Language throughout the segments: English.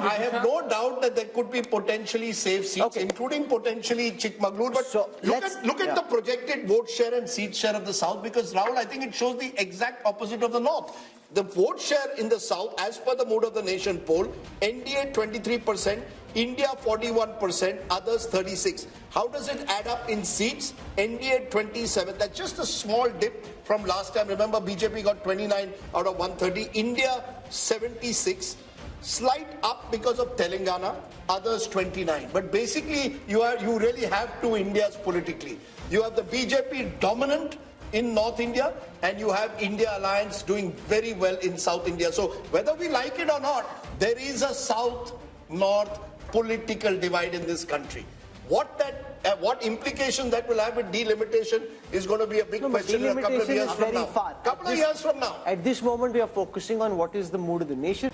I have no doubt that there could be potentially safe seats, including potentially Chikmagalur. But so look at the projected vote share and seat share of the South, because, Rahul, I think it shows the exact opposite of the North. The vote share in the South, as per the Mood of the Nation poll, NDA 23%, India 41%, others 36%. How does it add up in seats? NDA 27%. That's just a small dip from last time. Remember, BJP got 29 out of 130. India 76. Slight up because of Telangana, others 29. But basically, you really have two Indias politically. You have the BJP dominant in North India, and you have India Alliance doing very well in South India. So whether we like it or not, there is a South-North political divide in this country. What implication that will have with delimitation is going to be a big question in a couple of years from now. Couple of years from now. At this moment, we are focusing on what is the mood of the nation.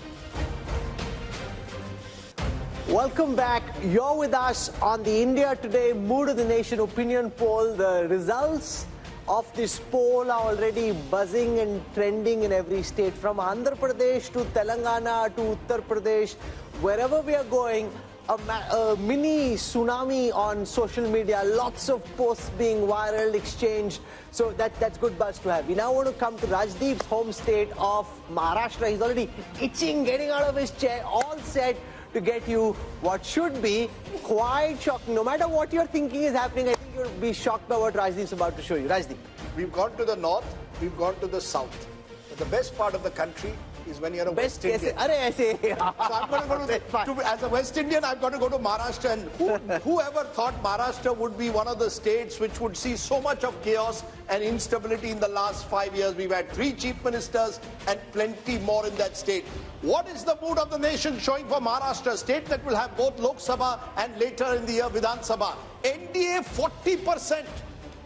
Welcome back. You're with us on the India Today Mood of the Nation opinion poll. The results of this poll are already buzzing and trending in every state, from Andhra Pradesh to Telangana to Uttar Pradesh. Wherever we are going, a mini tsunami on social media, lots of posts being viral, exchanged. So that's good buzz to have. We now want to come to Rajdeep's home state of Maharashtra. He's already itching, getting out of his chair, all set to get you what should be quite shocking. No matter what you're thinking is happening, I think you'll be shocked by what Rajdeep's about to show you. Rajdeep. We've gone to the north, we've gone to the south. But the best part of the country is when you're a West Indian. So I'm going to go as a West Indian, I've got to go to Maharashtra. And whoever thought Maharashtra would be one of the states which would see so much of chaos and instability in the last 5 years? We've had 3 chief ministers and plenty more in that state. What is the mood of the nation showing for Maharashtra, state that will have both Lok Sabha and later in the year Vidhan Sabha? NDA 40%.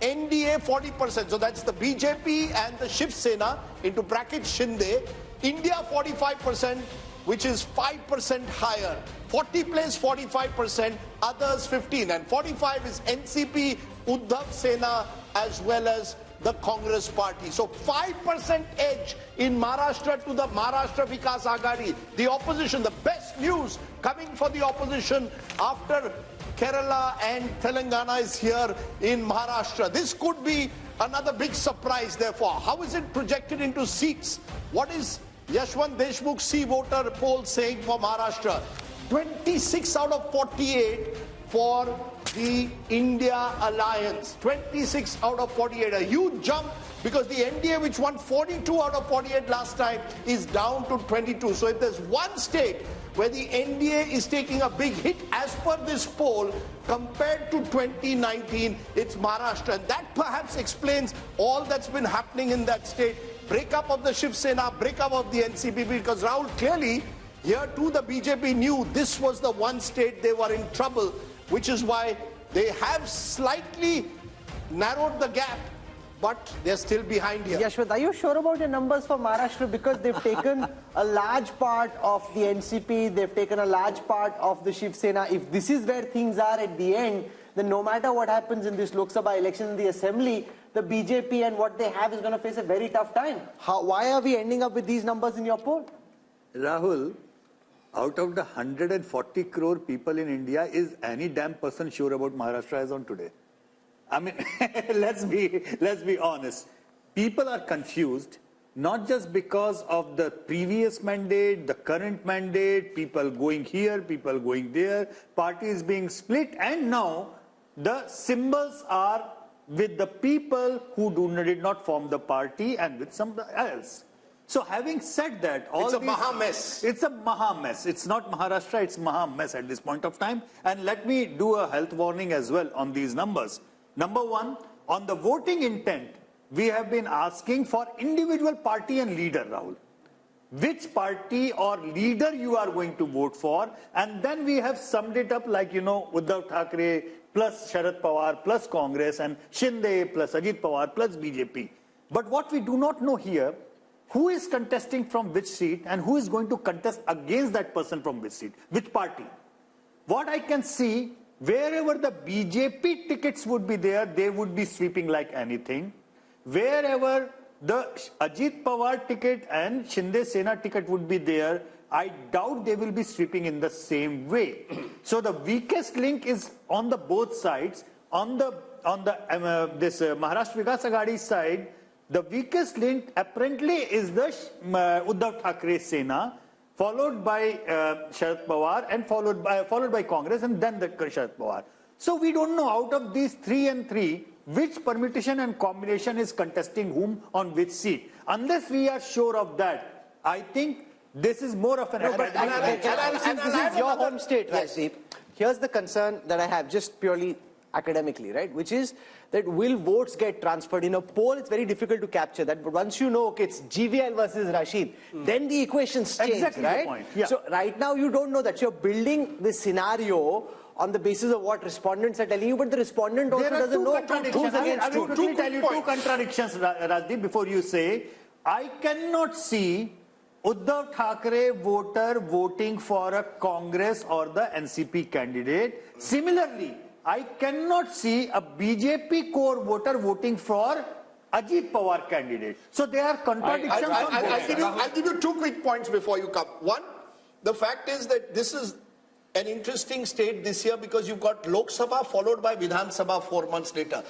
NDA 40%. So that's the BJP and the Shiv Sena into bracket Shinde. India 45%, which is 5% higher. 40 plays 45%, others 15. And 45 is NCP, Uddhav Sena, as well as the Congress party. So 5% edge in Maharashtra to the Maharashtra Vikas Aghadi. The opposition, the best news coming for the opposition after Kerala and Telangana is here in Maharashtra. This could be another big surprise, therefore. How is it projected into seats? What is Yashwant Deshmukh C voter poll saying for Maharashtra? 26 out of 48 for the India Alliance. 26 out of 48. A huge jump, because the NDA, which won 42 out of 48 last time, is down to 22. So if there's one state where the NDA is taking a big hit as per this poll compared to 2019, it's Maharashtra. And that perhaps explains all that's been happening in that state. Breakup of the Shiv Sena, breakup of the NCP, because Rahul, clearly here too the BJP knew this was the one state they were in trouble, which is why they have slightly narrowed the gap, but they're still behind here. Yashwant, are you sure about your numbers for Maharashtra? Because they've taken a large part of the NCP, they've taken a large part of the Shiv Sena. If this is where things are at the end, then no matter what happens in this Lok Sabha election in the Assembly, the BJP and what they have is going to face a very tough time. Why are we ending up with these numbers in your poll? Rahul, out of the 140 crore people in India, is any damn person sure about Maharashtra as on today? I mean, let's be honest. People are confused, not just because of the previous mandate, the current mandate, people going here, people going there, parties being split, and now the symbols are with the people who did not form the party and with somebody else. So having said that, it's a maha mess. It's a maha mess. It's not Maharashtra, it's maha mess at this point of time. And let me do a health warning as well on these numbers. Number one, on the voting intent, we have been asking for individual party and leader, Rahul. Which party or leader you are going to vote for, and then we have summed it up like, Uddhav Thackeray plus Sharad Pawar plus Congress and Shinde plus Ajit Pawar plus BJP. But what we do not know here, who is contesting from which seat and who is going to contest against that person from which seat, which party. What I can see, wherever the BJP tickets would be there, they would be sweeping like anything. Wherever the Ajit Pawar ticket and Shinde Sena ticket would be there, I doubt they will be sweeping in the same way. So the weakest link is on the both sides. On the Maharashtra Vikas Aghadi side, the weakest link apparently is the Uddhav Thackeray Sena, followed by Sharad Pawar, and followed by Congress, and then the Sharad Pawar. So we don't know out of these 3 and 3 which permutation and combination is contesting whom on which seat. Unless we are sure of that, I think this is more of an. Since this is your home state, Rajdeep, here's the concern that I have, just purely academically, right? Which is that will votes get transferred? In a poll, it's very difficult to capture that. But once you know, okay, it's GVL versus Rashid, then the equations change, exactly right? The point. Yeah. So right now, you don't know that. You're building this scenario on the basis of what respondents are telling you, but the respondent also doesn't know who's against who. I will quickly tell you two contradictions, Rajdeep, before you say. I cannot see Uddhav Thackeray voter voting for a Congress or the NCP candidate. Similarly, I cannot see a BJP core voter voting for Ajit Pawar candidate. So there are contradictions. I'll give you 2 quick points before you come. One, the fact is that this is an interesting state this year because you've got Lok Sabha followed by Vidhan Sabha 4 months later.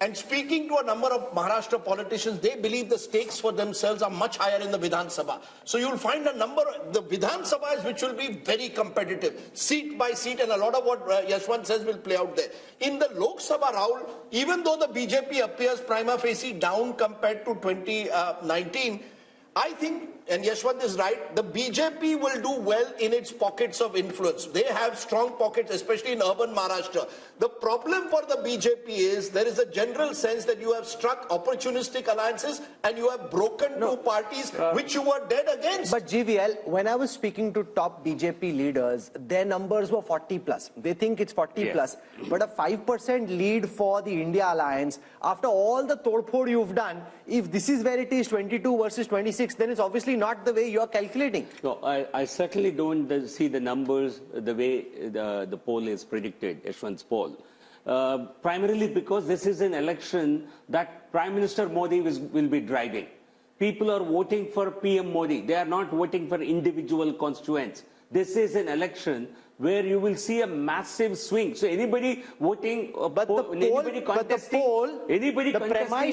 And speaking to a number of Maharashtra politicians, they believe the stakes for themselves are much higher in the Vidhan Sabha. So you'll find a number, the Vidhan Sabhas which will be very competitive, seat by seat, and a lot of what Yashwant says will play out there. In the Lok Sabha, Rahul, even though the BJP appears prima facie down compared to 2019, I think, and Yashwant is right, the BJP will do well in its pockets of influence. They have strong pockets, especially in urban Maharashtra. The problem for the BJP is there is a general sense that you have struck opportunistic alliances and you have broken two parties which you were dead against. But GVL, when I was speaking to top BJP leaders, their numbers were 40 plus. They think it's 40 plus. But a 5% lead for the India alliance, after all the todphod you've done, if this is where it is 22 versus 26, then it's obviously not the way you're calculating. No, I certainly don't see the numbers the way the poll is predicted, Yashwant's poll. Primarily because this is an election that Prime Minister Modi will be driving. People are voting for PM Modi. They are not voting for individual constituents. This is an election where you will see a massive swing. So anybody voting, the premise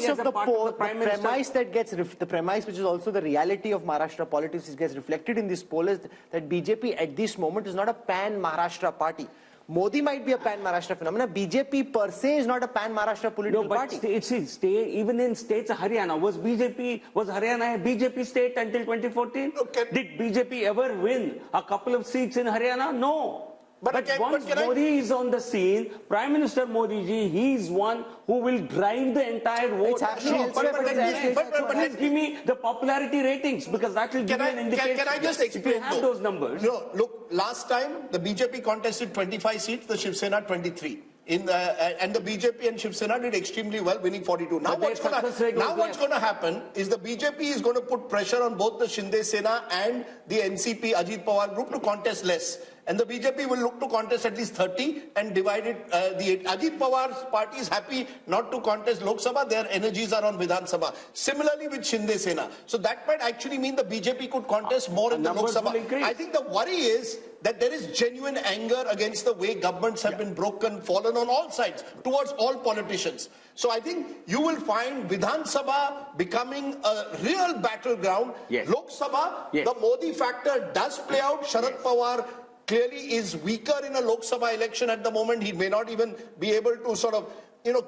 of the poll, the premise which is also the reality of Maharashtra politics, which gets reflected in this poll, is that BJP at this moment is not a pan-Maharashtra party. Modi might be a pan-Maharashtra phenomenon. BJP per se is not a pan-Maharashtra political party. Even in states, Haryana, was Haryana a BJP state until 2014? Okay. Did BJP ever win a couple of seats in Haryana? No. But once Modi is on the scene, Prime Minister Modi ji, he is one who will drive the entire vote. Please give me the popularity ratings, because that will give me an indication. Can I just explain those numbers? No, look, last time the BJP contested 25 seats, the Shiv Sena 23. And the BJP and Shiv Sena did extremely well, winning 42. Now what's going to happen is the BJP is going to put pressure on both the Shinde Sena and the NCP Ajit Pawar group to contest less. And the BJP will look to contest at least 30 and divide it. The Ajit Pawar's party is happy not to contest Lok Sabha. Their energies are on Vidhan Sabha. Similarly with Shinde Sena. So that might actually mean the BJP could contest more in the Lok Sabha. I think the worry is that there is genuine anger against the way governments have been fallen on all sides, towards all politicians. So I think you will find Vidhan Sabha becoming a real battleground. Lok Sabha, the Modi factor does play out. Sharad Pawar clearly is weaker in a Lok Sabha election at the moment. He may not even be able to sort of,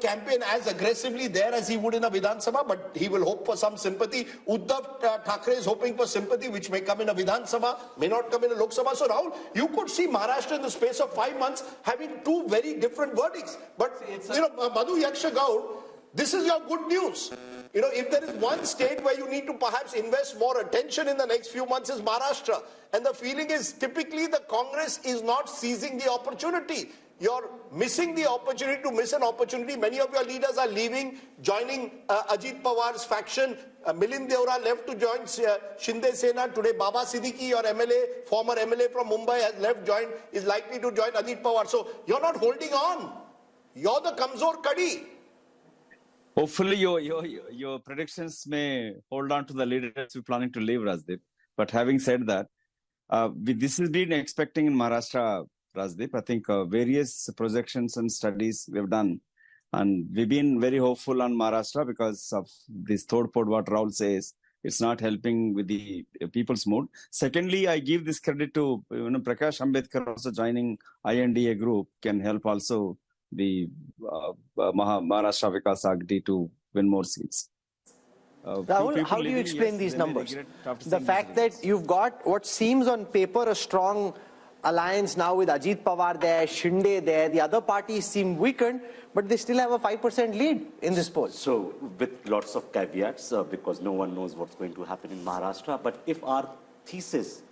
campaign as aggressively there as he would in a Vidhan Sabha, but he will hope for some sympathy. Uddhav Thackeray is hoping for sympathy, which may come in a Vidhan Sabha, may not come in a Lok Sabha. So Rahul, you could see Maharashtra in the space of 5 months having two very different verdicts. But, Madhu Yakshagaud, this is your good news. If there is one state where you need to perhaps invest more attention in the next few months is Maharashtra. And the feeling is typically the Congress is not seizing the opportunity. You're missing the opportunity to miss an opportunity. Many of your leaders are leaving, joining Ajit Pawar's faction. Milind Deora left to join Shinde Sena. Today, Baba Siddiqui, your MLA, former MLA from Mumbai, has left, is likely to join Ajit Pawar. So you're not holding on. You're the Kamzor Kadi. Hopefully, your predictions may hold on to the leaders who are planning to leave, Rajdeep. But having said that, This has been expecting in Maharashtra, Rajdeep. I think various projections and studies we've done. And we've been very hopeful on Maharashtra because of this third port, what Rahul says. It's not helping with the people's mood. Secondly, I give this credit to Prakash Ambedkar also joining INDA group can help also the Maharashtra Vikas Agdi to win more seats. Rahul, how do you explain these numbers? The fact that you've got what seems on paper a strong alliance now with Ajit Pawar there, Shinde there, the other parties seem weakened, but they still have a 5% lead in this poll. So, with lots of caveats, because no one knows what's going to happen in Maharashtra, but if our thesis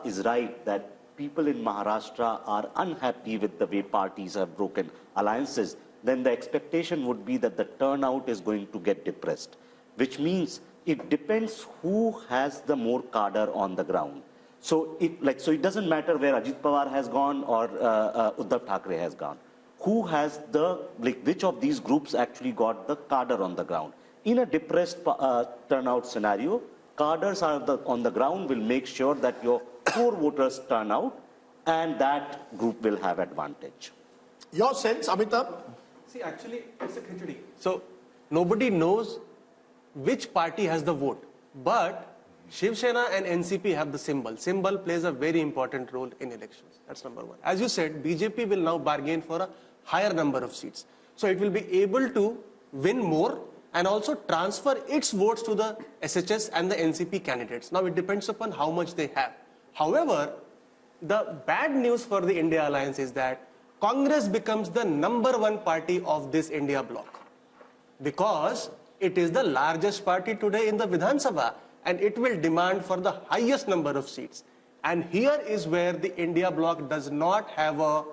is right, that people in Maharashtra are unhappy with the way parties have broken alliances, then the expectation would be that the turnout is going to get depressed, which means it depends who has the more cadre on the ground. So it doesn't matter where Ajit Pawar has gone or Uddhav Thackeray has gone. Who has which of these groups actually got the cadre on the ground? In a depressed turnout scenario, cadres on the ground will make sure that your core voters turn out, and that group will have advantage. Your sense, Amitabh? See, actually, it's a khichdi. So nobody knows which party has the vote, but Shiv Sena and NCP have the symbol. Symbol plays a very important role in elections. That's number one. As you said, BJP will now bargain for a higher number of seats. So it will be able to win more and also transfer its votes to the SHS and the NCP candidates. Now it depends upon how much they have. However, the bad news for the India Alliance is that Congress becomes the #1 party of this India bloc, because it is the largest party today in the Vidhan Sabha, and it will demand for the highest number of seats. And here is where the India bloc does not have a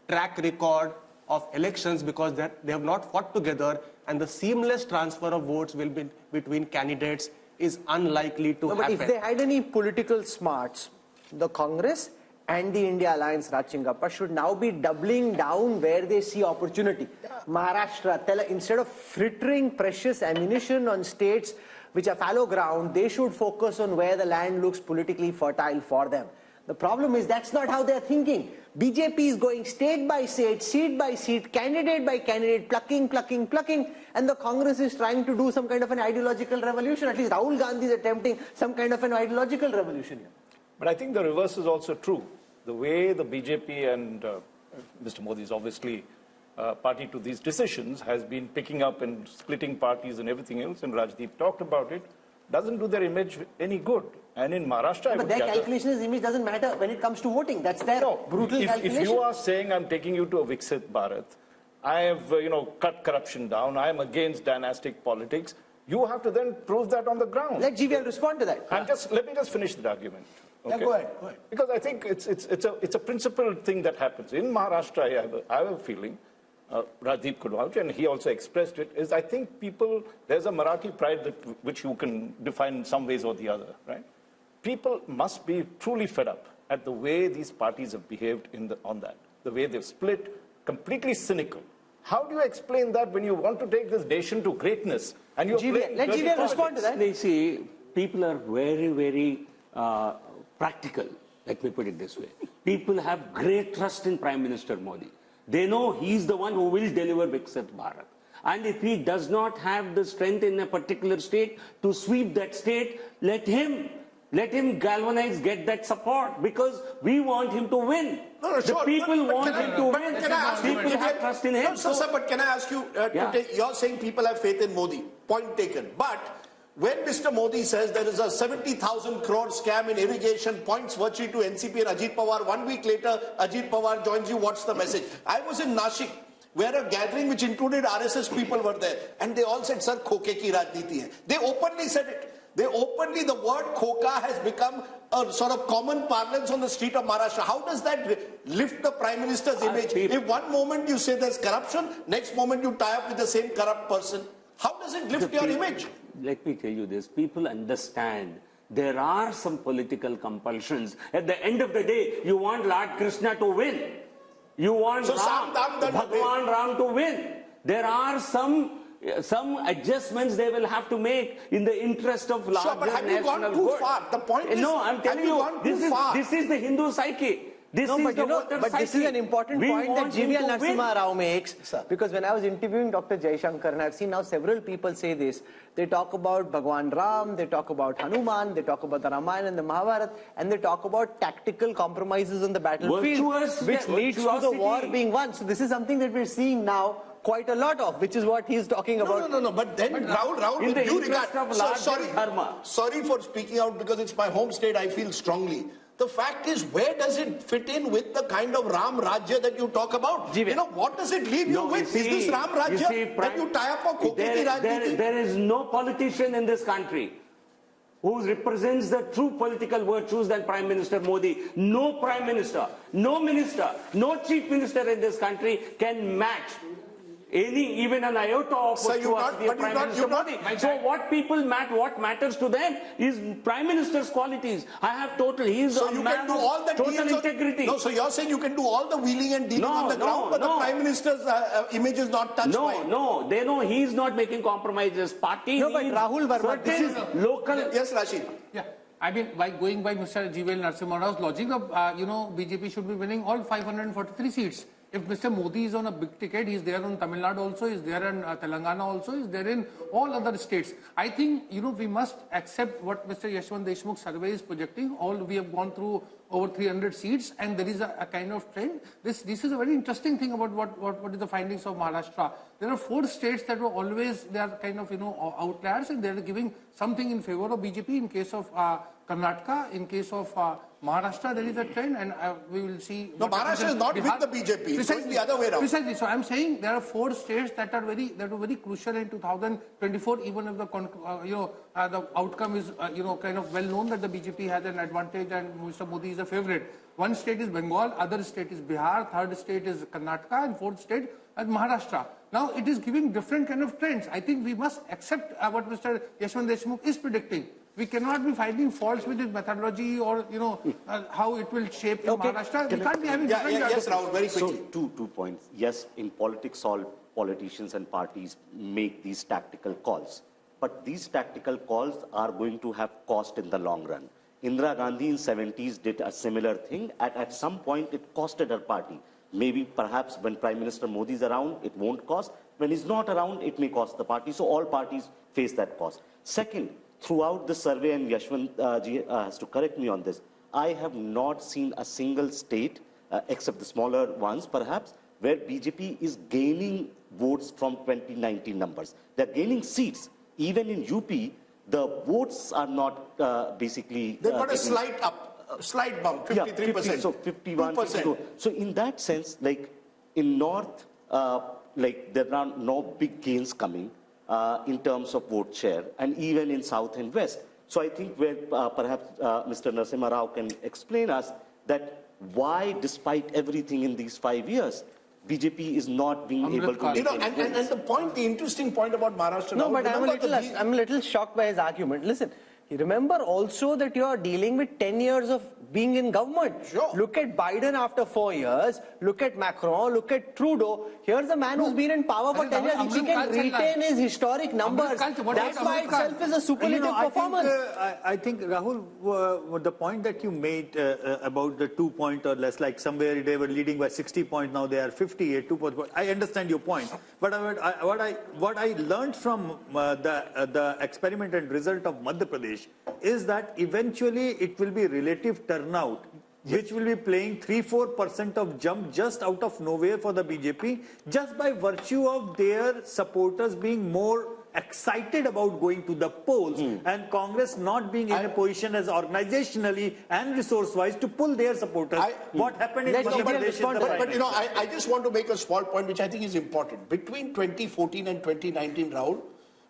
track record of elections, because they have not fought together, and the seamless transfer of votes will be between candidates is unlikely to happen. But if they had any political smarts, the Congress and the India Alliance, Rajchingappa, should now be doubling down where they see opportunity. Maharashtra, instead of frittering precious ammunition on states which are fallow ground, they should focus on where the land looks politically fertile for them. The problem is that's not how they're thinking. BJP is going state by state, seat by seat, candidate by candidate, plucking, and the Congress is trying to do some kind of an ideological revolution. At least Rahul Gandhi is attempting some kind of an ideological revolution here. But I think the reverse is also true. The way the BJP and Mr. Modi is obviously party to these decisions has been picking up and splitting parties and everything else, and Rajdeep talked about it, doesn't do their image any good. And in Maharashtra, but their calculation is image doesn't matter when it comes to voting. That's their brutal calculation. If you are saying I'm taking you to a Viksit Bharat, I have cut corruption down, I am against dynastic politics, you have to then prove that on the ground. Let GVL respond to that. Let me just finish the argument. Okay? Yeah, go ahead. Because I think it's a principled thing that happens. In Maharashtra, I have a feeling, Rajdeep could vouch, and he also expressed it, is I think there's a Marathi pride which you can define in some ways or the other, right? People must be truly fed up at the way these parties have behaved on that, the way they've split, completely cynical. How do you explain that when you want to take this nation to greatness and you're let GVL respond to that. They see people are very, very practical. Let me put it this way. People have great trust in Prime Minister Modi. They know he's the one who will deliver Viksit Bharat. And if he does not have the strength in a particular state to sweep that state, let him galvanize, get that support, because we want him to win. The people want him to win. People have trust in him. No, sir, but can I ask you, you're saying people have faith in Modi. Point taken. But when Mr. Modi says there is a 70,000 crore scam in irrigation, points virtually to NCP and Ajit Pawar, 1 week later, Ajit Pawar joins you, what's the message? I was in Nashik, where a gathering which included RSS people were there, and they all said, sir, khoke ki rajniti hai. They openly said it. The word khoka has become a sort of common parlance on the street of Maharashtra. How does that lift the Prime Minister's image? If one moment you say there's corruption, next moment you tie up with the same corrupt person, how does it lift your image? Let me tell you this, people understand there are some political compulsions. At the end of the day, you want Lord Krishna to win. You want Bhagwan Ram to win. There are some some adjustments they will have to make in the interest of larger Sure, but have you national gone too good. far? The point is, no, I'm telling you, this is the Hindu psyche. This is the voter but this is an important point that GVL Narasimha Rao makes. Sir. Because when I was interviewing Dr. Jaishankar, and I've seen now several people say this, they talk about Bhagwan Ram, they talk about Hanuman, they talk about the Ramayana and the Mahabharata, and they talk about tactical compromises on the battlefield, which leads to the war being won. So this is something that we're seeing now quite a lot of, which is what he's talking about. No. But then, Rahul, in with the due interest regard, of larger dharma. sorry for speaking out because it's my home state, I feel strongly. The fact is, where does it fit in with the kind of Ram Rajya that you talk about? You know, what does it leave you with? Is this Ram Rajya that you tie up for Kokiti Rajniti? There is no politician in this country who represents the true political virtues than Prime Minister Modi. No Prime Minister, no Minister, no Chief Minister in this country can match even an iota of virtuosity of Prime Minister Modi. So what matters to them is Prime Minister's qualities. I have he's so a you man can do all the total deals integrity. No, so you're saying you can do all the wheeling and dealing on the ground, but the Prime Minister's image is not touched by it. They know he's not making compromises. Party No, but Rahul Verma, this is local. Yes, Rashid. Yeah. I mean, by going by Mr. GVL Narasimha Rao's logic, BJP should be winning all 543 seats. If Mr. Modi is on a big ticket, he's there on Tamil Nadu also, he's there in Telangana also, he's there in all other states. I think, we must accept what Mr. Yashwant Deshmukh survey is projecting. We have gone through over 300 seats and there is a kind of trend. This is a very interesting thing about what is the findings of Maharashtra. There are 4 states that were always, they are kind of, outliers, and they are giving something in favor of BJP. In case of Karnataka, in case of Maharashtra, there is a trend, and we will see. No, Maharashtra is not Bihar. with the BJP. It's the other way around. Precisely. So I'm saying there are 4 states that were very crucial in 2024. Even if the outcome is kind of well known that the BJP has an advantage and Mr. Modi is a favorite. One state is Bengal, other state is Bihar, third state is Karnataka, and fourth state is Maharashtra. Now it is giving different kind of trends. I think we must accept what Mr. Yashwant Deshmukh is predicting. We cannot be finding faults with his methodology or, how it will shape in Maharashtra. We can't be having different... Yes, Rahul, very quickly. So, two points. Yes, in politics, all politicians and parties make these tactical calls. But these tactical calls are going to have cost in the long run. Indira Gandhi in 70s did a similar thing. At some point, it costed her party. Maybe, perhaps, when Prime Minister Modi is around, it won't cost. When he's not around, it may cost the party. So all parties face that cost. Second, throughout the survey, and Yashwant ji has to correct me on this, I have not seen a single state, except the smaller ones perhaps, where BJP is gaining votes from 2019 numbers. They're gaining seats. Even in UP, the votes are not basically... They've got a slight bump, 53%. Yeah, 50, so 51, 52. So in that sense, like in North, there are no big gains coming. In terms of vote share, and even in South and West. So I think where perhaps Mr. Narasimha Rao can explain us that why, despite everything in these 5 years, BJP is not being able to make and the interesting point about Maharashtra... No, but I'm a little shocked by his argument. Listen, remember also that you are dealing with 10 years of being in government. Sure. Look at Biden after 4 years. Look at Macron. Look at Trudeau. Here's a man who's been in power for 10 years. If he can retain his historic numbers, that by itself is a superlative performance. I think, Rahul, the point that you made about the 2 point or less, like somewhere they were leading by 60 points, now they are 58, 2 points. I understand your point. But what I learned from the experiment and result of Madhya Pradesh is that eventually it will be relative turnout, which will be playing 3-4% of jump just out of nowhere for the BJP, just by virtue of their supporters being more excited about going to the polls and Congress not being in a position as organizationally and resource-wise to pull their supporters. What happened in Madhya Pradesh? But I just want to make a small point which I think is important. Between 2014 and 2019, Rahul,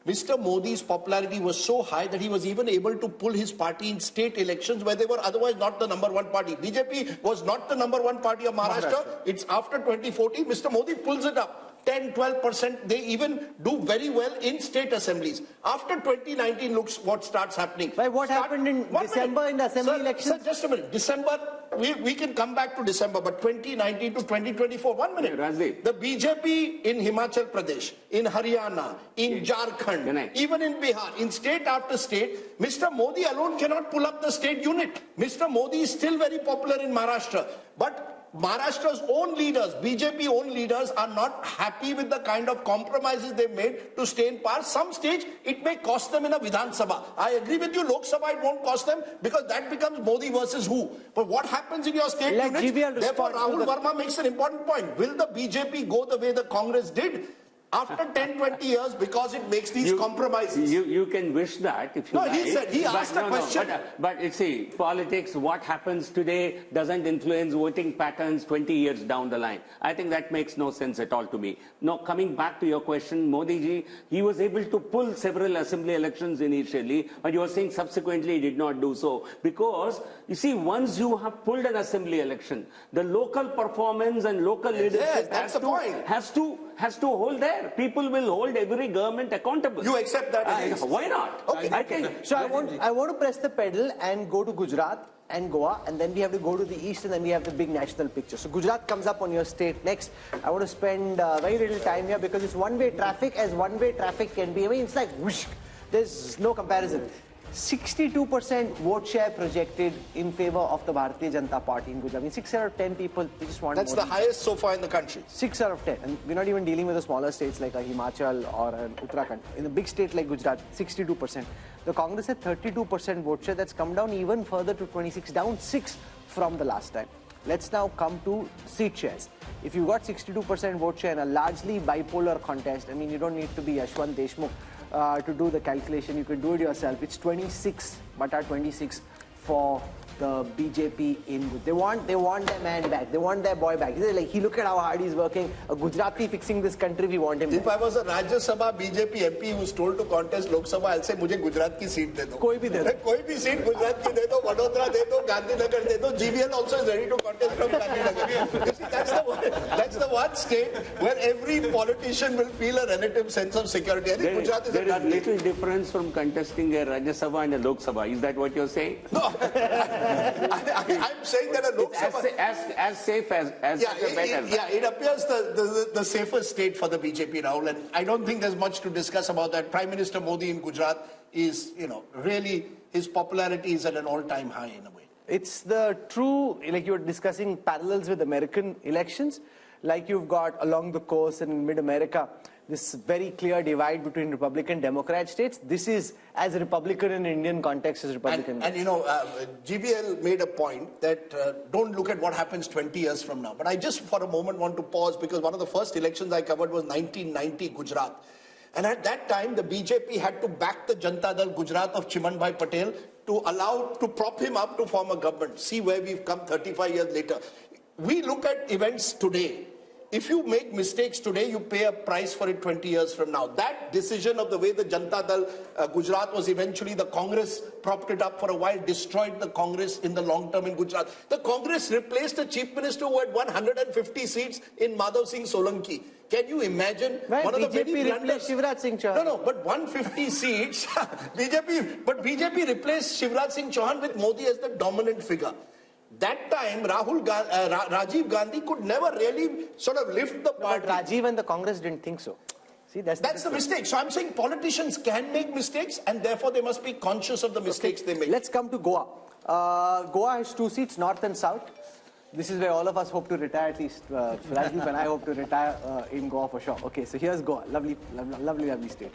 Mr. Modi's popularity was so high that he was even able to pull his party in state elections where they were otherwise not the #1 party. BJP was not the #1 party of Maharashtra. It's after 2014, Mr. Modi pulls it up. 10, 12%. They even do very well in state assemblies. After 2019, looks what starts happening. Why, what happened in December in the assembly elections? Sir, just a minute. December, we can come back to December, but 2019 to 2024, 1 minute. Rajdeep. The BJP in Himachal Pradesh, in Haryana, in Jharkhand, even in Bihar, in state after state, Mr. Modi alone cannot pull up the state unit. Mr. Modi is still very popular in Maharashtra, but Maharashtra's own leaders, BJP own leaders, are not happy with the kind of compromises they've made to stay in power. Some stage, it may cost them in a Vidhan Sabha. I agree with you, Lok Sabha, it won't cost them because that becomes Modi versus who. But what happens in your state units? Therefore, Rahul Verma makes an important point. Will the BJP go the way the Congress did? After 10, 20 years, because it makes these compromises. You can wish that if you like. No, he asked a question. But you see, politics, what happens today doesn't influence voting patterns 20 years down the line. I think that makes no sense at all to me. Now, coming back to your question, Modi ji, he was able to pull several assembly elections initially, but you are saying subsequently he did not do so. Because, you see, once you have pulled an assembly election, the local performance and local leadership has to hold there. People will hold every government accountable. You accept that? Why not? Okay. I think. So I want to press the pedal and go to Gujarat and Goa, and then we have to go to the east, and then we have the big national picture. So Gujarat comes up on your state next. I want to spend very little time here because it's one-way traffic, as one-way traffic can be. I mean, it's like whoosh. There's no comparison. 62% vote share projected in favor of the Bharatiya Janata Party in Gujarat. I mean, 6 out of 10 people, they just want That's the highest so far in the country. 6 out of 10. And we're not even dealing with the smaller states like a Himachal or an Uttarakhand. In a big state like Gujarat, 62%. The Congress had 32% vote share. That's come down even further to 26, down 6 from the last time. Let's now come to seat shares. If you've got 62% vote share in a largely bipolar contest, I mean, you don't need to be Yashwant Deshmukh to do the calculation. You can do it yourself. It's 26, but 26 for the BJP in. They want their man back. They want their boy back. They're like, look at how hard he's working. A Gujarati fixing this country, we want him If back. I was a Rajya Sabha BJP MP who's told to contest Lok Sabha, I'll say, मुझे गुजरात की seat दे दो. कोई भी दे दो. कोई भी seat Gujarat की दे दो, वडोदरा दे दो, गांधीनगर दे दो. GVL also is ready to contest from Gandhinagar. You see, that's the one state where every politician will feel a relative sense of security. I think Gujarat is there is little difference from contesting a Rajya Sabha and a Lok Sabha. Is that what you're saying? No. I'm saying that a Lok Sabha... As safe as better. It appears the safest state for the BJP, Rahul, and I don't think there's much to discuss about that. Prime Minister Modi in Gujarat is, really, his popularity is at an all-time high in a way. It's the true, like you were discussing parallels with American elections, like you've got along the coast and in mid-America, this very clear divide between Republican Democrat states. This is as Republican in Indian context as Republican. And GVL made a point that don't look at what happens 20 years from now. But I just for a moment want to pause because one of the first elections I covered was 1990 Gujarat. And at that time, the BJP had to back the Janata Dal Gujarat of Chimanbhai Patel to prop him up to form a government. See where we've come 35 years later. We look at events today. If you make mistakes today, you pay a price for it 20 years from now. That decision of the way the Janata Dal Gujarat was eventually, the Congress propped it up for a while, destroyed the Congress in the long term in Gujarat. The Congress replaced a chief minister who had 150 seats in Madhav Singh Solanki. Can you imagine? Right, one of the BJP replaced Shivraj Singh Chauhan. No, but 150 seats, BJP replaced Shivraj Singh Chauhan with Modi as the dominant figure. That time, Rajiv Gandhi could never really sort of lift the party. But Rajiv and the Congress didn't think so. See, that's the mistake. So I'm saying politicians can make mistakes and therefore they must be conscious of the mistakes they make. Let's come to Goa. Goa has 2 seats, north and south. This is where all of us hope to retire, at least Rajdeep and I hope to retire in Goa for sure. Okay, so here's Goa. Lovely state.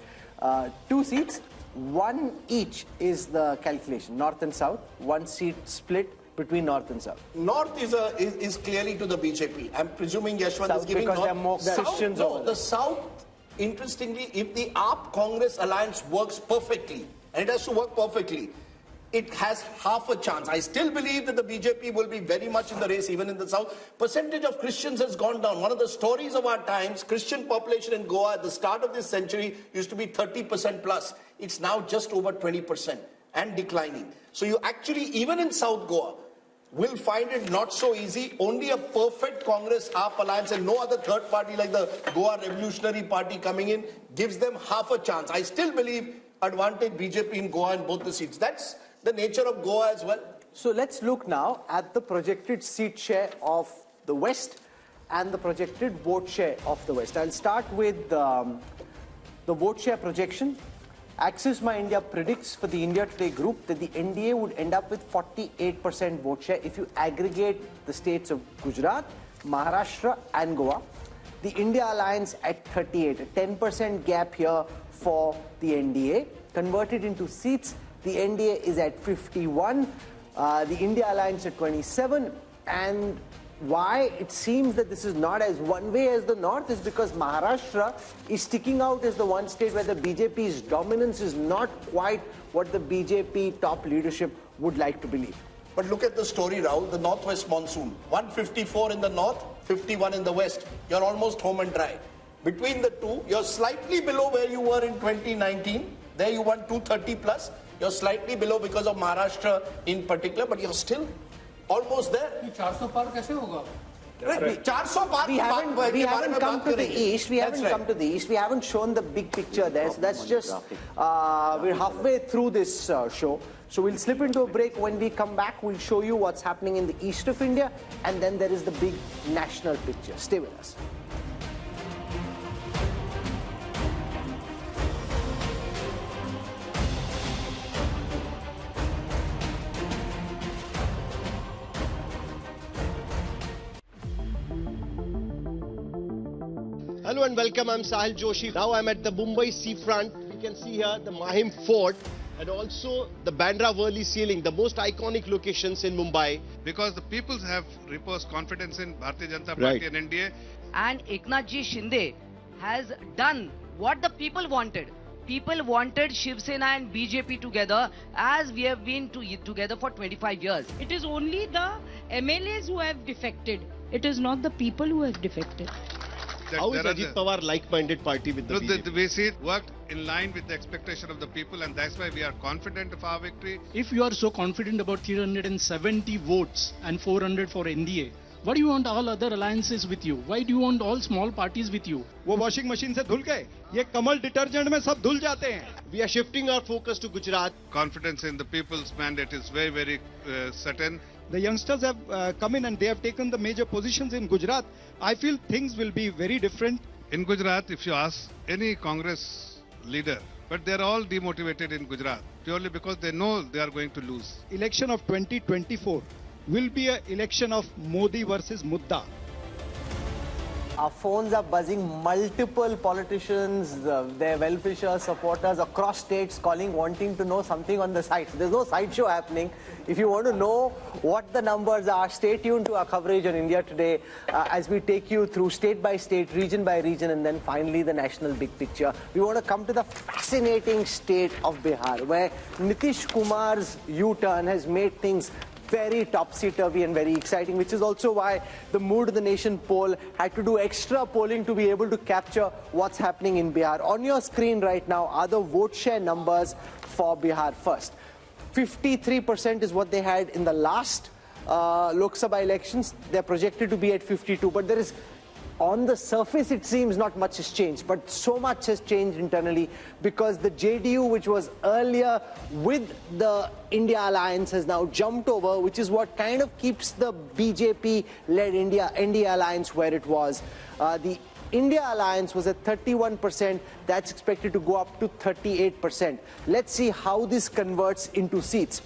2 seats, 1 each is the calculation. North and south, 1 seat split between north and south. North is clearly to the BJP. I'm presuming Yashwant south is giving because north. there are more Christians over there. The south, interestingly, if the AAP-Congress alliance works perfectly, and it has to work perfectly, it has half a chance. I still believe that the BJP will be very much in the race, even in the south. Percentage of Christians has gone down. One of the stories of our times, Christian population in Goa at the start of this century used to be 30% plus. It's now just over 20% and declining. So you actually, even in South Goa, will find it not so easy. Only a perfect Congress-AAP alliance and no other third party like the Goa Revolutionary Party coming in gives them half a chance. I still believe advantage BJP in Goa in both the seats. That's the nature of Goa as well. So let's look now at the projected seat share of the West and the projected vote share of the West. I'll start with the vote share projection. Axis My India predicts for the India Today group that the NDA would end up with 48% vote share if you aggregate the states of Gujarat, Maharashtra and Goa. The India Alliance at 38, a 10% gap here for the NDA. Converted into seats, the NDA is at 51, the India Alliance at 27, and why it seems that this is not as one way as the North is because Maharashtra is sticking out as the one state where the BJP's dominance is not quite what the BJP top leadership would like to believe. But look at the story, Rahul, the northwest monsoon. 154 in the north, 51 in the west. You're almost home and dry. Between the two, you're slightly below where you were in 2019. There you won 230 plus. You're slightly below because of Maharashtra in particular, but you're still almost there. 400 पार कैसे होगा? We haven't come to the east. We haven't come to the east. We haven't shown the big picture there. So that's just we're halfway through this show. So we'll slip into a break. When we come back, we'll show you what's happening in the east of India, and then there is the big national picture. Stay with us. Hello and welcome, I'm Sahil Joshi. Now I'm at the Mumbai seafront. You can see here the Mahim Fort and also the Bandra Worli ceiling, the most iconic locations in Mumbai. Because the people have reposed confidence in Bharatiya Janata Party and NDA. And Eknath Ji Shinde has done what the people wanted. People wanted Shiv Sena and BJP together as we have been together for 25 years. It is only the MLAs who have defected. It is not the people who have defected. How is Ajit Pawar like-minded party with the BJP? We see it worked in line with the expectation of the people, and that's why we are confident of our victory. If you are so confident about 370 votes and 400 for NDA, why do you want all other alliances with you? Why do you want all small parties with you? वो washing machine से धुल गए, ये कमल detergent में सब धुल जाते हैं. We are shifting our focus to Gujarat. Confidence in the people's mandate is very, very certain. The youngsters have come in and they have taken the major positions in Gujarat. I feel things will be very different. In Gujarat, if you ask any Congress leader, but they are all demotivated in Gujarat purely because they know they are going to lose. Election of 2024 will be an election of Modi versus Mudda. Our phones are buzzing, multiple politicians, their well-wisher supporters across states calling, wanting to know something on the site. There's no sideshow happening. If you want to know what the numbers are, stay tuned to our coverage on India Today as we take you through state by state, region by region, and then finally the national big picture. We want to come to the fascinating state of Bihar, where Nitish Kumar's U-turn has made things very topsy-turvy and very exciting, which is also why the Mood of the Nation poll had to do extra polling to be able to capture what's happening in Bihar. On your screen right now are the vote share numbers for Bihar first. 53% is what they had in the last Lok Sabha elections. They're projected to be at 52, but there is, on the surface, it seems not much has changed, but so much has changed internally because the JDU, which was earlier with the India Alliance, has now jumped over, which is what kind of keeps the BJP-led India Alliance where it was. The India Alliance was at 31%. That's expected to go up to 38%. Let's see how this converts into seats.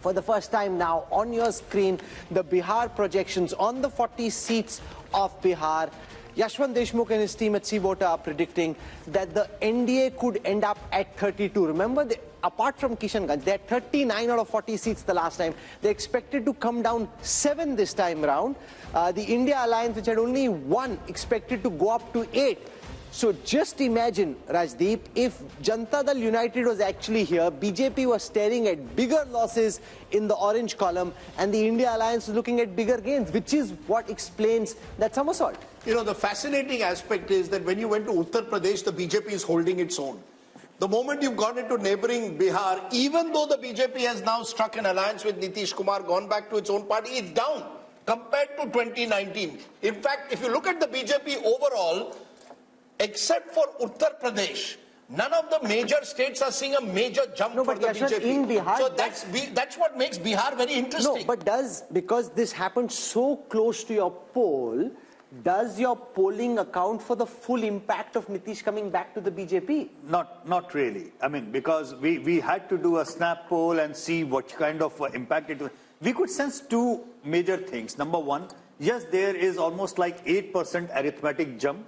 For the first time now, on your screen, the Bihar projections on the 40 seats of Bihar. Yashwant Deshmukh and his team at C-Voter are predicting that the NDA could end up at 32. Remember, apart from Kishanganj, they had 39 out of 40 seats the last time. They're expected to come down 7 this time around. The India Alliance, which had only 1, expected to go up to 8. So just imagine, Rajdeep, if Janata Dal United was actually here, BJP was staring at bigger losses in the orange column, and the India Alliance is looking at bigger gains, which is what explains that somersault. You know, the fascinating aspect is that when you went to Uttar Pradesh, the BJP is holding its own. The moment you've gone into neighboring Bihar, even though the BJP has now struck an alliance with Nitish Kumar, gone back to its own party, it's down compared to 2019. In fact, if you look at the BJP overall, except for Uttar Pradesh, none of the major states are seeing a major jump for the BJP. In Bihar, so that's what makes Bihar very interesting. No, but because this happened so close to your poll, does your polling account for the full impact of Nitish coming back to the BJP? Not really. I mean, because we had to do a snap poll and see what kind of impact it was. We could sense two major things. Number one, yes, there is almost like 8% arithmetic jump,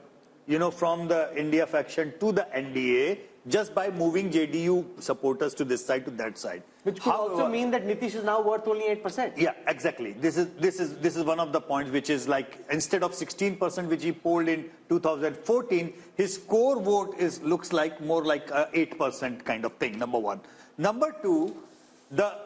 from the India faction to the NDA, just by moving JDU supporters to this side to that side. Which could also mean that Nitish is now worth only 8%. Yeah, exactly. This is one of the points, which is like, instead of 16% which he polled in 2014, his core vote looks like more like a 8% kind of thing. Number one. Number two,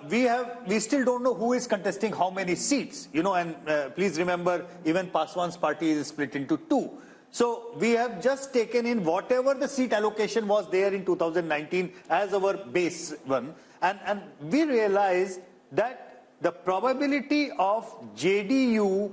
we still don't know who is contesting how many seats. And please remember, even Paswan's party is split into two. So we have just taken in whatever the seat allocation was there in 2019 as our base one. And we realize that the probability of JDU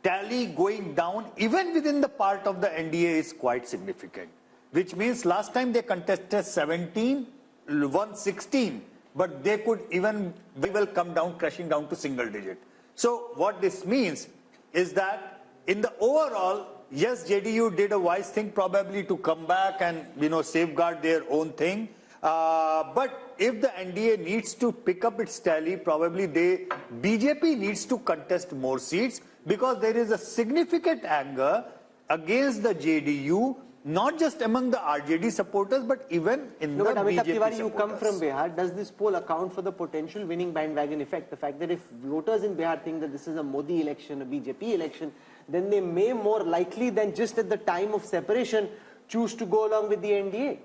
tally going down even within the part of the NDA is quite significant. Which means last time they contested 17, won 16, but they could even very well come down, crashing down to single digit. So what this means is that in the overall, yes, JDU did a wise thing probably to come back and, safeguard their own thing. But if the NDA needs to pick up its tally, probably BJP needs to contest more seats, because there is a significant anger against the JDU, not just among the RJD supporters, but even in the BJP supporters. You come from Bihar. Does this poll account for the potential winning bandwagon effect? The fact that if voters in Bihar think that this is a Modi election, a BJP election, then they may more likely than just at the time of separation choose to go along with the NDA.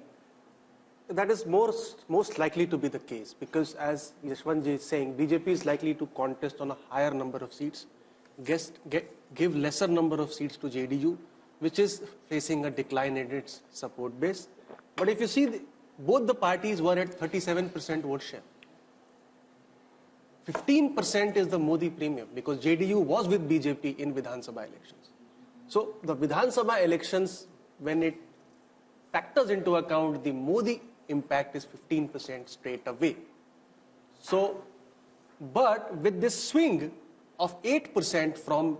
That is most likely to be the case, because as Yashwantji is saying, BJP is likely to contest on a higher number of seats, give lesser number of seats to JDU, which is facing a decline in its support base. But if you see, both the parties were at 37% vote share. 15% is the Modi premium, because JDU was with BJP in Vidhan Sabha elections. So the Vidhan Sabha elections, when it factors into account the Modi impact, is 15% straight away. So, but with this swing of 8% from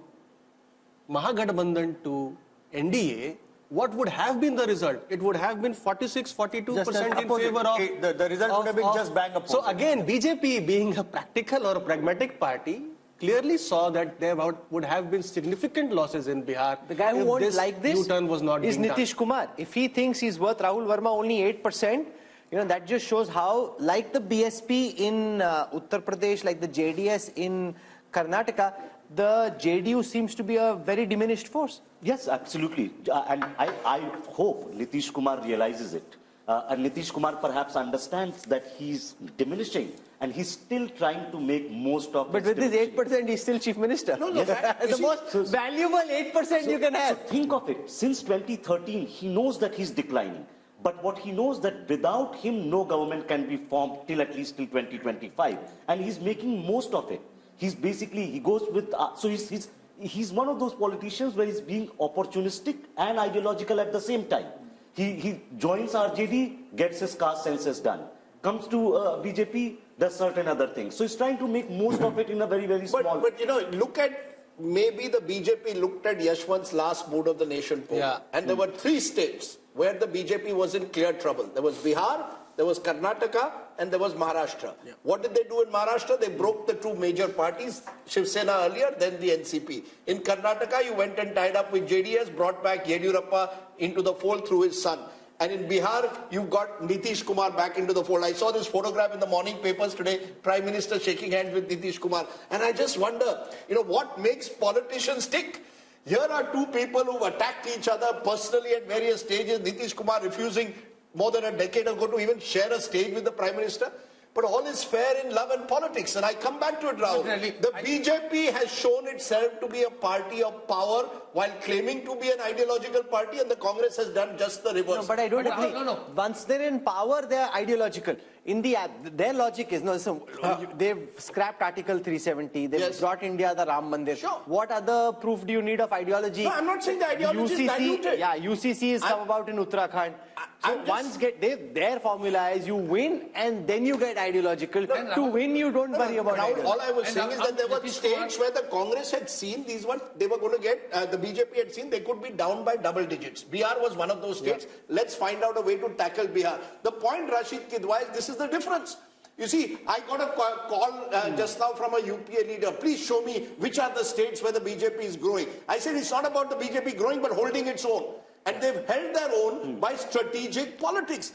Mahagathbandhan to NDA, what would have been the result? It would have been 46-42% in favor of... The result would have been just bang opposite. So again, BJP, being a practical or a pragmatic party, clearly saw that there would have been significant losses in Bihar. The guy who won't like this U-turn was not is being Nitish done. Kumar. If he thinks he's worth Rahul Verma only 8%, that just shows how, like the BSP in Uttar Pradesh, like the JDS in Karnataka, the JDU seems to be a very diminished force. Yes, absolutely. And I hope Nitish Kumar realizes it. And Nitish Kumar perhaps understands that he's diminishing, and he's still trying to make most of it. But with this 8%, he's still chief minister. No, the most valuable 8% you can have. So think of it. Since 2013, he knows that he's declining. But what he knows that without him, no government can be formed till at least till 2025. And he's making most of it. He's basically, he goes with, so he's one of those politicians where he's being opportunistic and ideological at the same time. He joins RJD, gets his caste census done. Comes to BJP, does certain other things. So he's trying to make most of it in a very, very small... But look at, maybe the BJP looked at Yashwant's last Mood of the Nation poll. Yeah. And there were 3 states where the BJP was in clear trouble. There was Bihar, there was Karnataka, and there was Maharashtra. Yeah. What did they do in Maharashtra? They broke the 2 major parties, Shiv Sena earlier, then the NCP. In Karnataka, you went and tied up with JDS, brought back Yediyurappa into the fold through his son. And in Bihar, you got Nitish Kumar back into the fold. I saw this photograph in the morning papers today, Prime Minister shaking hands with Nitish Kumar. And I just wonder, what makes politicians tick? Here are 2 people who've attacked each other personally at various stages. Nitish Kumar refusing more than a decade ago to even share a stage with the Prime Minister. But all is fair in love and politics. And I come back to it, Rahul. The BJP has shown itself to be a party of power while claiming to be an ideological party, and the Congress has done just the reverse. No, but I don't agree. Once they're in power, they're ideological. In their logic is, they've scrapped Article 370, they've brought India the Ram Mandir. What other proof do you need of ideology? No, I'm not saying the ideology is diluted. Yeah, UCC has come about in Uttarakhand. So once their formula is you win and then you get ideological. To win, you don't worry about it. All I was saying is that there were states where the Congress had seen these ones, they were going to get, the BJP had seen they could be down by double digits. Bihar was one of those states. Let's find out a way to tackle Bihar. The point, Rashid Kidwai, is this is the difference. You see, I got a call just now from a UPA leader. Please show me which are the states where the BJP is growing. I said it's not about the BJP growing but holding its own. And they've held their own by strategic politics.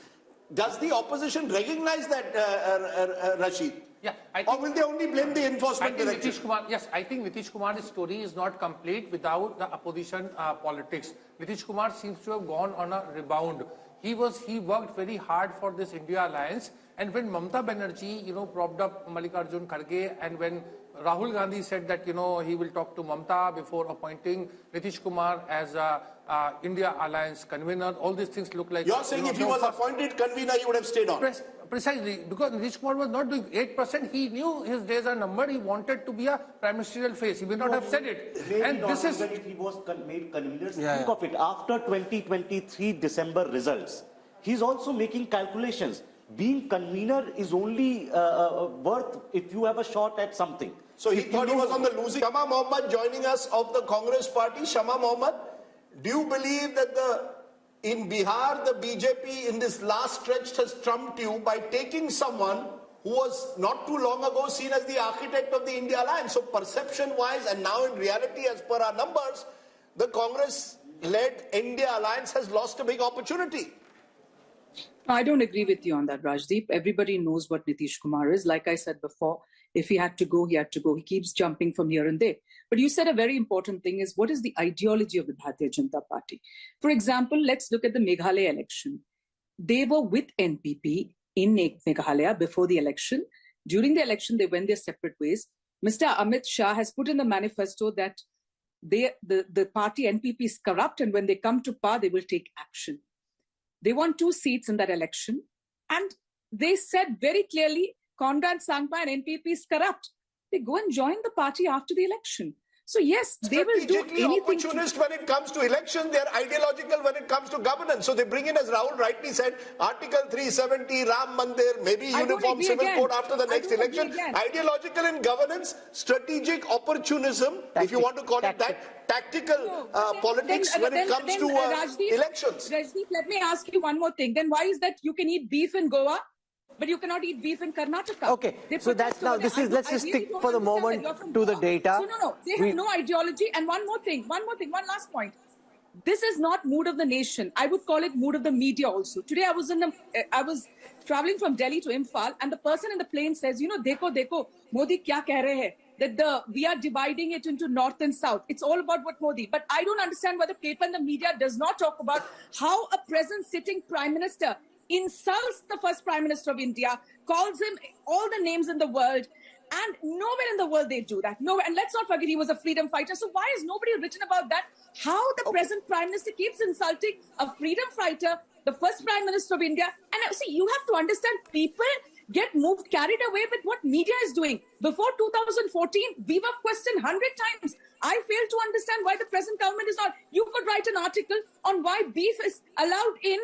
Does the opposition recognize that, Rashid? Yeah, or will they only blame the enforcement director? Yes, I think Nitish Kumar's story is not complete without the opposition politics. Nitish Kumar seems to have gone on a rebound. He worked very hard for this India alliance, and when Mamata Banerjee, propped up Mallikarjun Kharge, and when Rahul Gandhi said that, he will talk to Mamata before appointing Nitish Kumar as a India alliance convener, all these things look like... You're saying if he was appointed convener, he would have stayed on? Precisely, because Nitish Kumar was not doing 8%. He knew his days are numbered. He wanted to be a prime ministerial face. He may not have said it. And this is... If he was made convener, think of it. After 2023 December results, he's also making calculations. Being convener is only worth if you have a shot at something. So he thought he was on the losing. Shama Mohammed joining us of the Congress party. Shama Mohammed, do you believe that in Bihar, the BJP in this last stretch has trumped you by taking someone who was not too long ago seen as the architect of the India alliance? So perception-wise and now in reality, as per our numbers, the Congress-led India alliance has lost a big opportunity. I don't agree with you on that, Rajdeep. Everybody knows what Nitish Kumar is. Like I said before, if he had to go, he had to go. He keeps jumping from here and there. But you said a very important thing is, what is the ideology of the Bharatiya Janata Party? For example, let's look at the Meghalaya election. They were with NPP in Meghalaya before the election. During the election, they went their separate ways. Mr. Amit Shah has put in the manifesto that the party NPP is corrupt, and when they come to power, they will take action. They won 2 seats in that election, and they said very clearly, Conrad Sangma and NPP is corrupt. They go and join the party after the election. So yes, they will do anything. Opportunist when it comes to election, they are ideological when it comes to governance. So they bring in, as Rahul rightly said, Article 370, Ram Mandir, maybe uniform civil code after the next election. Ideological in governance, strategic opportunism, if you want to call it that, tactical politics when it comes to elections. Rajdeep, let me ask you one more thing. Then why is that you can eat beef in Goa, but you cannot eat beef in Karnataka? Okay, so that's now, let's just stick for the moment to the data. So no, they have no ideology. And one last point. This is not mood of the nation. I would call it mood of the media also. Today I was traveling from Delhi to Imphal, and the person in the plane says, dekho, Modi kya keh rahe hai? That we are dividing it into north and south. It's all about what Modi. But I don't understand why the paper and the media does not talk about how a present sitting prime minister insults the first prime minister of India, calls him all the names in the world, and nowhere in the world they do that. Nowhere. And let's not forget he was a freedom fighter. So why is nobody written about that? How the present prime minister keeps insulting a freedom fighter, the first prime minister of India. And see, you have to understand, people get carried away with what media is doing. Before 2014, we were questioned 100 times. I fail to understand why the present government is not. You could write an article on why beef is allowed in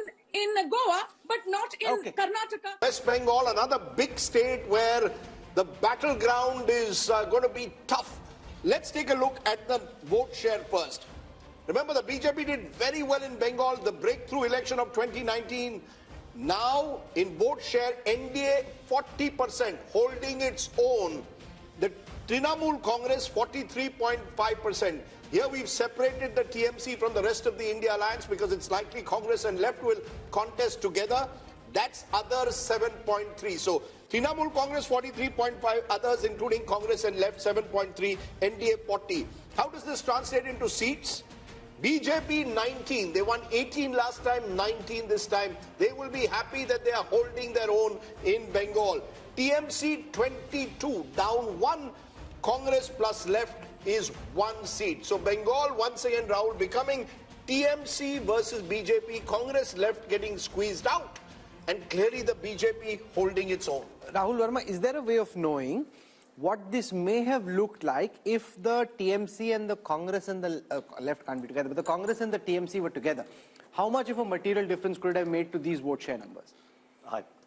Goa, but not in Karnataka. West Bengal, another big state where the battleground is going to be tough. Let's take a look at the vote share first. Remember, the BJP did very well in Bengal, the breakthrough election of 2019. Now, in vote share, NDA 40%, holding its own. The Trinamool Congress 43.5%. Here we've separated the TMC from the rest of the India alliance because it's likely Congress and left will contest together. That's others 7.3. So Trinamool Congress 43.5, others including Congress and left 7.3, NDA 40. How does this translate into seats? BJP 19. They won 18 last time, 19 this time. They will be happy that they are holding their own in Bengal. TMC 22, down 1. Congress plus left is 1 seat. So Bengal, once again, Rahul, becoming TMC versus BJP. Congress left getting squeezed out. And clearly the BJP holding its own. Rahul Verma, is there a way of knowing what this may have looked like if the TMC and the Congress and the left can't be together, but the Congress and the TMC were together? How much of a material difference could it have made to these vote share numbers?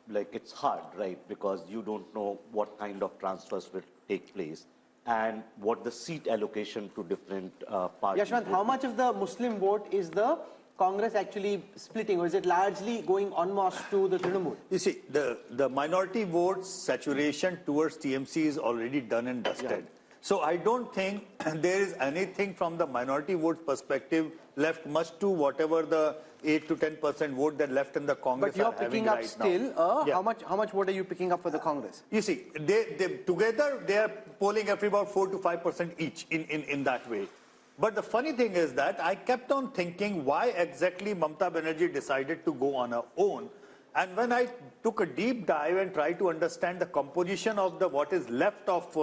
It's hard, right? Because you don't know what kind of transfers will take place and what the seat allocation to different parties. Yashwant, how much of the Muslim vote is the Congress actually splitting, or is it largely going en masse to the Trinamool? You see, the minority vote saturation towards TMC is already done and dusted. Yeah. So I don't think there is anything from the minority vote perspective left much to whatever the 8 to 10% vote that left in the Congress. But you're picking up still. How much vote are you picking up for the Congress? You see, they together they are polling at about 4 to 5% each in that way. But the funny thing is that I kept on thinking why exactly Mamata Banerjee decided to go on her own. And when I took a deep dive and tried to understand the composition of what is left of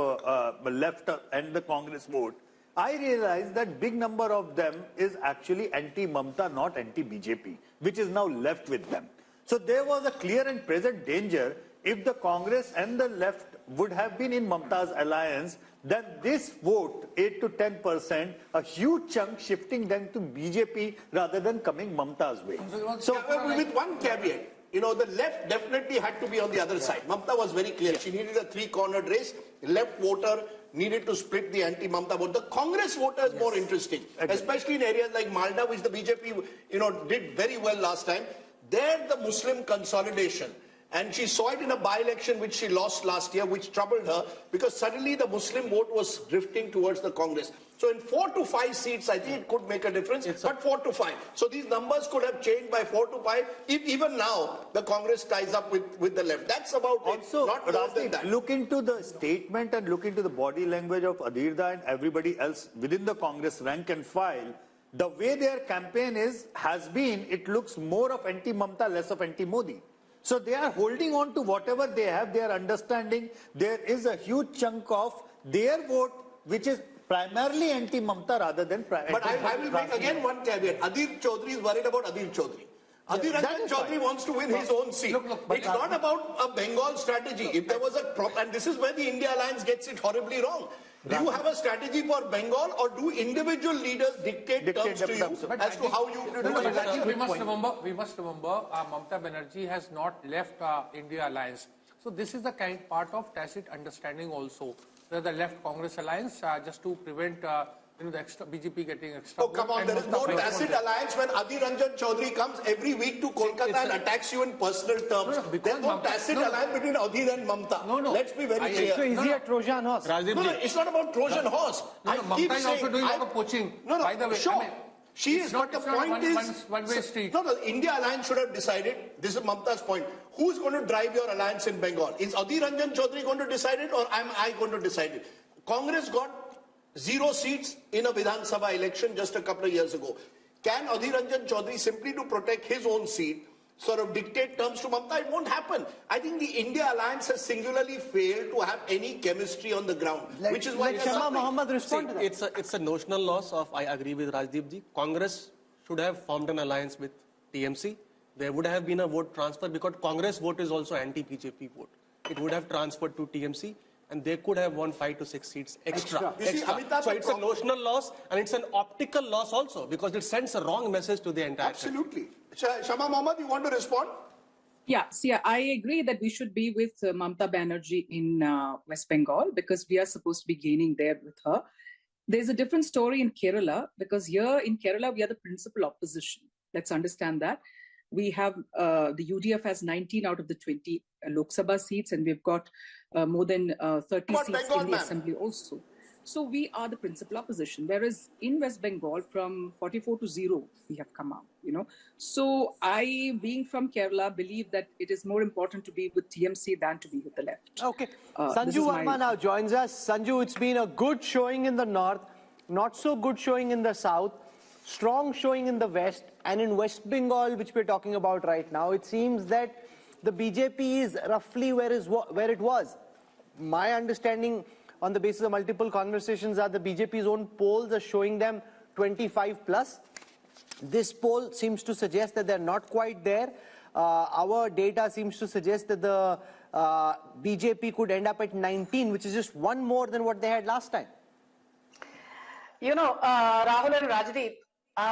left and the Congress vote, I realized that big number of them is actually anti-Mamata, not anti-BJP, which is now left with them. So there was a clear and present danger if the Congress and the left would have been in Mamata's alliance, then this vote, 8 to 10%, a huge chunk shifting them to BJP rather than coming Mamata's way. So with one caveat, you know, the left definitely had to be on the other side. Mamata was very clear. She needed a three-cornered race. Left voter needed to split the anti-Mamata vote. The Congress voter is more interesting, especially in areas like Malda, which the BJP, did very well last time. There, the Muslim consolidation. And she saw it in a by-election which she lost last year, which troubled her because suddenly the Muslim vote was drifting towards the Congress. So in 4 to 5 seats, I think it could make a difference, but 4 to 5. So these numbers could have changed by 4 to 5 if even now the Congress ties up with the left. That's about also, it, not more than that. Look into the statement and look into the body language of Adhirda and everybody else within the Congress rank and file. The way their campaign has been, it looks more of anti-Mamata, less of anti-Modi. So they are holding on to whatever they have. They are understanding there is a huge chunk of their vote which is primarily anti-Mamata rather than But I will make again one caveat. Adhir Chaudhary is worried about Adhir Chaudhary. Adhir Chaudhary wants to win his own seat. It's not about a Bengal strategy. If there was and this is where the India Alliance gets it horribly wrong. Do you have a strategy for Bengal or do individual leaders dictate terms to you as to how you do it? We must remember Mamata Banerjee has not left India Alliance. So this is the part of tacit understanding also. The left Congress alliance just to prevent the extra BJP getting extra. Oh, come on, there is no tacit alliance when Adhir Ranjan Chaudhary comes every week to Kolkata and attacks you in personal terms. There's no tacit alliance between Adhir and Mamata. No. Let's be very clear. So is he a Trojan horse? No, it's not about Trojan horse. Mamata is also doing a lot of poaching. By the way, sure. She is, but the point is, one-way street. No, the India Alliance should have decided, this is Mamata's point, who's going to drive your alliance in Bengal? Is Adhir Ranjan Chaudhary going to decide it or am I going to decide it? Congress got 0 seats in a Vidhan Sabha election just a couple of years ago. Can Adhir Ranjan Chaudhary, simply to protect his own seat, sort of dictate terms to Mamata? It won't happen. I think the India Alliance has singularly failed to have any chemistry on the ground, which is why Shama Mohammed respond to that. It's a notional loss of, I agree with Rajdeep ji. Congress should have formed an alliance with TMC. There would have been a vote transfer because Congress vote is also anti-BJP vote. It would have transferred to TMC. And they could have won 5 to 6 seats extra. So it's a notional loss and it's an optical loss also because it sends a wrong message to the entire Absolutely. Shama Mohammed, you want to respond? Yeah, I agree that we should be with Mamata Banerjee in West Bengal because we are supposed to be gaining there with her. There's a different story in Kerala because here in Kerala, we are the principal opposition. Let's understand that. We have, the UDF has 19 out of the 20 Lok Sabha seats and we've got more than 30 seats in the assembly also. So we are the principal opposition. Whereas in West Bengal, from 44 to 0, we have come out, So I, being from Kerala, believe that it is more important to be with TMC than to be with the left. Okay. Sanju Verma now joins us. Sanju, it's been a good showing in the north, not so good showing in the south, strong showing in the west, and in West Bengal, which we're talking about right now, it seems that the BJP is roughly where it was. My understanding on the basis of multiple conversations are the BJP's own polls are showing them 25 plus. This poll seems to suggest that they're not quite there. Our data seems to suggest that the BJP could end up at 19, which is just one more than what they had last time. You know, Rahul and Rajdeep,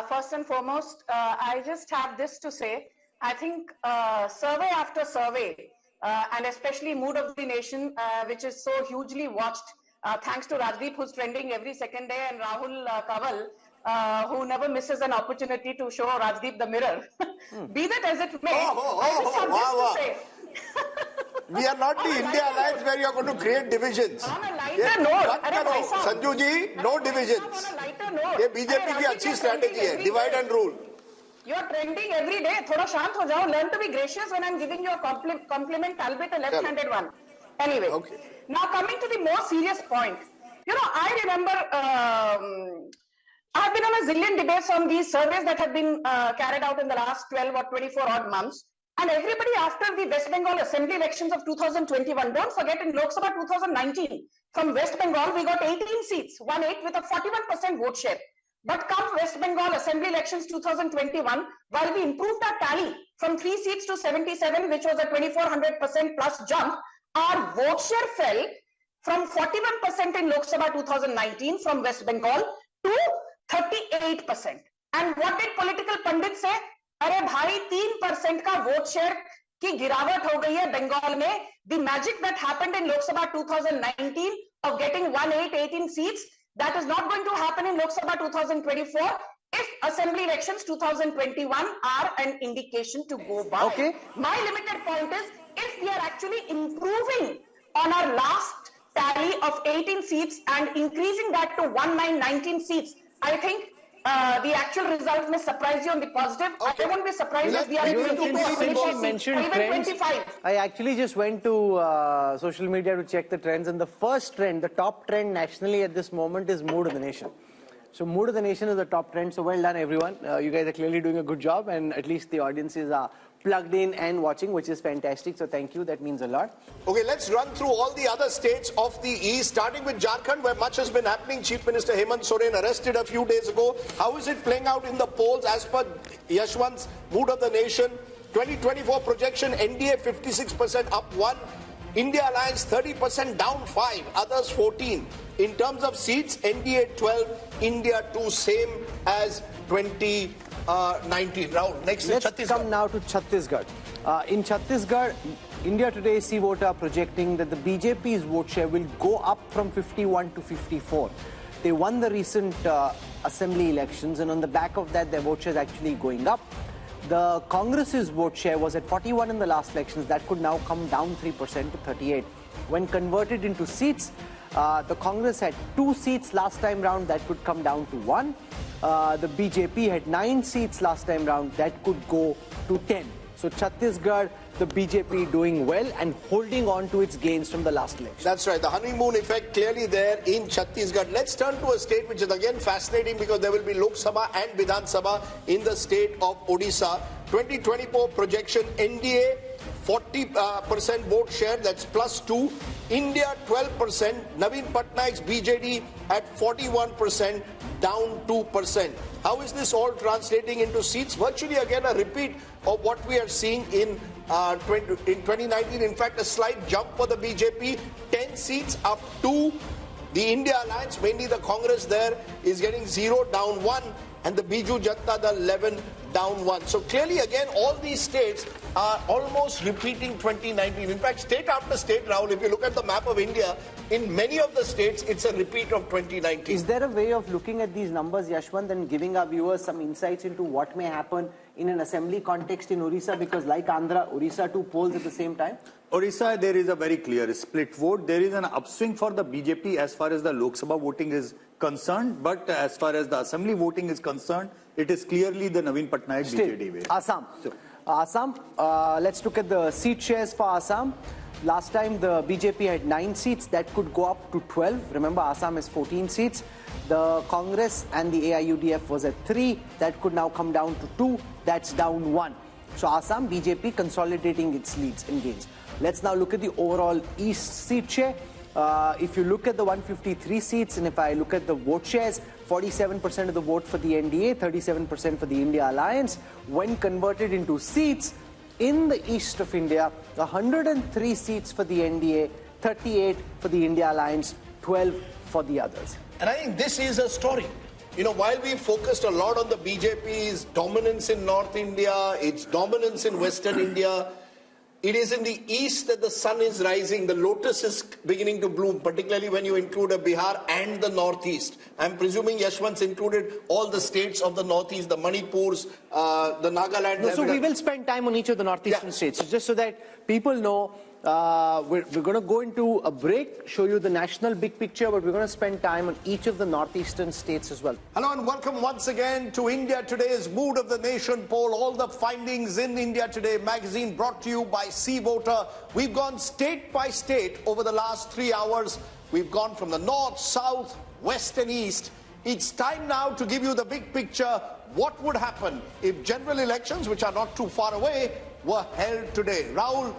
first and foremost, I just have this to say. I think survey after survey, and especially Mood of the Nation, which is so hugely watched, thanks to Rajdeep, who's trending every second day, and Rahul Kanwal, who never misses an opportunity to show Rajdeep the mirror. Be that as it may, I just have this to say. We are not the India Alliance where you are going to create divisions. On a lighter note, Sanju ji, no divisions. On a lighter note, ये BJP की अच्छी strategy है, divide and rule. You are trending every day. थोड़ा शांत हो जाओ. Learn to be gracious when I am giving you a compliment, albeit a left-handed one. Anyway, now coming to the more serious point. You know, I remember I have been on a zillion debates on these surveys that have been carried out in the last 12 or 24 odd months. And everybody after the West Bengal Assembly elections of 2021, don't forget in Lok Sabha 2019, from West Bengal we got 18 seats, 1-8 with a 41% vote share. But come West Bengal Assembly elections 2021, while we improved our tally from 3 seats to 77, which was a 2400% plus jump, our vote share fell from 41% in Lok Sabha 2019 from West Bengal to 38%. And what did political pundits say? अरे भाई 3% का vote share की गिरावट हो गई है बंगाल में. The magic that happened in Lok Sabha 2019 of getting 18 seats, that is not going to happen in Lok Sabha 2024 if assembly elections 2021 are an indication to go by. Okay. My limited point is, if we are actually improving on our last tally of 18 seats and increasing that to 19 seats, I think the actual result may surprise you on the positive. Okay. I won't be surprised if we are able to mentioned trends. 25. I actually just went to social media to check the trends, and the first trend, the top trend nationally at this moment is Mood of the Nation. So Mood of the Nation is the top trend. So well done, everyone. You guys are clearly doing a good job, and at least the audiences are plugged in and watching, which is fantastic. So thank you. That means a lot. Okay, let's run through all the other states of the East, starting with Jharkhand, where much has been happening. Chief Minister Hemant Soren arrested a few days ago. How is it playing out in the polls as per Yashwant's Mood of the Nation? 2024 projection, NDA 56% up 1. India Alliance 30% down 5, others 14. In terms of seats, NDA 12, India 2, same as 2019. Rahul, next is Chhattisgarh. Let's come now to Chhattisgarh. In Chhattisgarh, India Today C-Vote are projecting that the BJP's vote share will go up from 51 to 54. They won the recent assembly elections, and on the back of that, their vote share is actually going up. The Congress's vote share was at 41 in the last elections. That could now come down 3% to 38. When converted into seats, the Congress had 2 seats last time round. That could come down to 1. The BJP had 9 seats last time round. That could go to 10. So Chhattisgarh, the BJP doing well and holding on to its gains from the last election. That's right. The honeymoon effect clearly there in Chhattisgarh. Let's turn to a state which is again fascinating because there will be Lok Sabha and Vidhan Sabha in the state of Odisha. 2024 projection, NDA 40% vote share, that's +2. India 12%. Naveen Patnaik's BJD at 41%, down 2%. How is this all translating into seats? Virtually again a repeat of what we are seeing in 2019. In fact, a slight jump for the BJP. 10 seats up 2. The India Alliance, mainly the Congress there, is getting 0, down 1. And the Biju Janata Dal 11, down 1. So clearly again all these states are almost repeating 2019. In fact, state after state, Rahul, if you look at the map of India, in many of the states, it's a repeat of 2019. Is there a way of looking at these numbers, Yashwant, and giving our viewers some insights into what may happen in an assembly context in Orissa? Because like Andhra, Orissa too polls at the same time? Orissa, there is a very clear split vote. There is an upswing for the BJP as far as the Lok Sabha voting is concerned. But as far as the assembly voting is concerned, it is clearly the Naveen Patnaik BJD way. Assam. Assam, let's look at the seat shares for Assam. Last time the BJP had 9 seats. That could go up to 12. Remember, Assam has 14 seats. The Congress and the AIUDF was at 3. That could now come down to 2. That's down 1. So Assam, BJP consolidating its leads and gains. Let's now look at the overall East seat share. If you look at the 153 seats, and if I look at the vote shares, 47% of the vote for the NDA, 37% for the India Alliance. When converted into seats in the east of India, 103 seats for the NDA, 38 for the India Alliance, 12 for the others. And I think this is a story. You know, while we focused a lot on the BJP's dominance in North India, its dominance in Western India, it is in the east that the sun is rising, the lotus is beginning to bloom, particularly when you include a Bihar and the northeast. I'm presuming Yashwant's included all the states of the northeast, the Manipurs, the Nagaland. No, so we will spend time on each of the northeastern states, just so that people know. We're going to go into a break, show you the national big picture, but we're going to spend time on each of the northeastern states as well. Hello and welcome once again to India Today's Mood of the Nation poll. All the findings in India Today magazine brought to you by Sea Voter. We've gone state by state over the last 3 hours. We've gone from the north, south, west and east. It's time now to give you the big picture. What would happen if general elections, which are not too far away, were held today? Rahul.